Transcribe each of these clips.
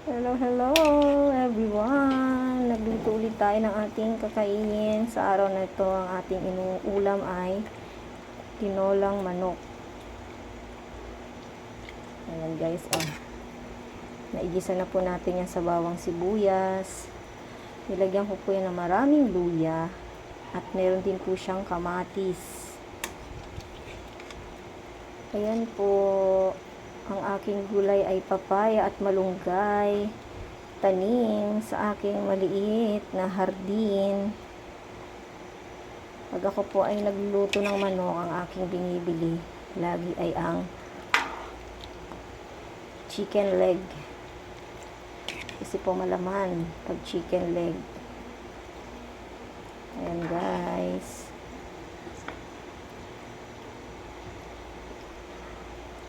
Hello, hello everyone! Nagluto ulit tayo ng ating kakainin. Sa araw na ito, ang ating inuulam ay tinolang manok. Ayan guys, naigisa na po natin yan sa bawang sibuyas. Nilagyan ko po yan ng maraming luya. At meron din po siyang kamatis. Ayan po. Ang aking gulay ay papaya at malunggay, tanim sa aking maliit na hardin. Pag ako po ay nagluluto ng manok, ang aking binibili lagi ay ang chicken leg. Kasi po malaman pag chicken leg. Ayan guys.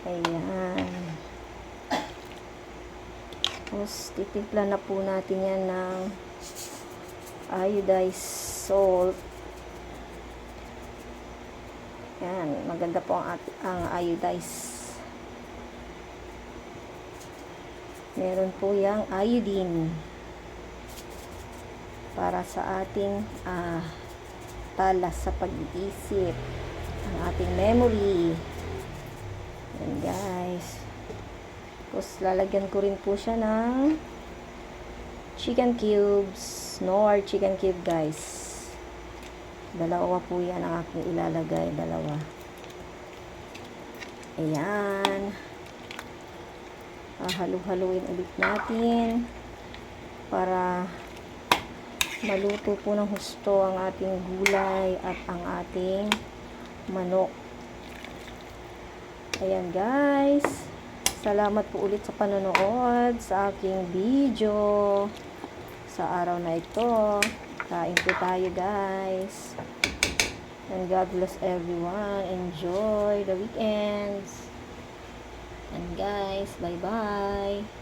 Ayan. Tapos, titimpla na po natin yan ng iodized salt. Ayan. Maganda po ang iodized. Meron po yung iodine para sa ating talas sa pag-iisip. Ang ating memory. Ayan guys. Tapos lalagyan ko rin po siya ng chicken cubes. Knorr chicken cube guys. Dalawa po yan ang aking ilalagay. Dalawa. Ayan. Halu-haluin ulit natin para maluto po ng husto ang ating gulay at ang ating manok. Ayan guys, salamat po ulit sa panonood sa aking video sa araw na ito. Kain po tayo guys. And God bless everyone. Enjoy the weekends. And guys, bye bye.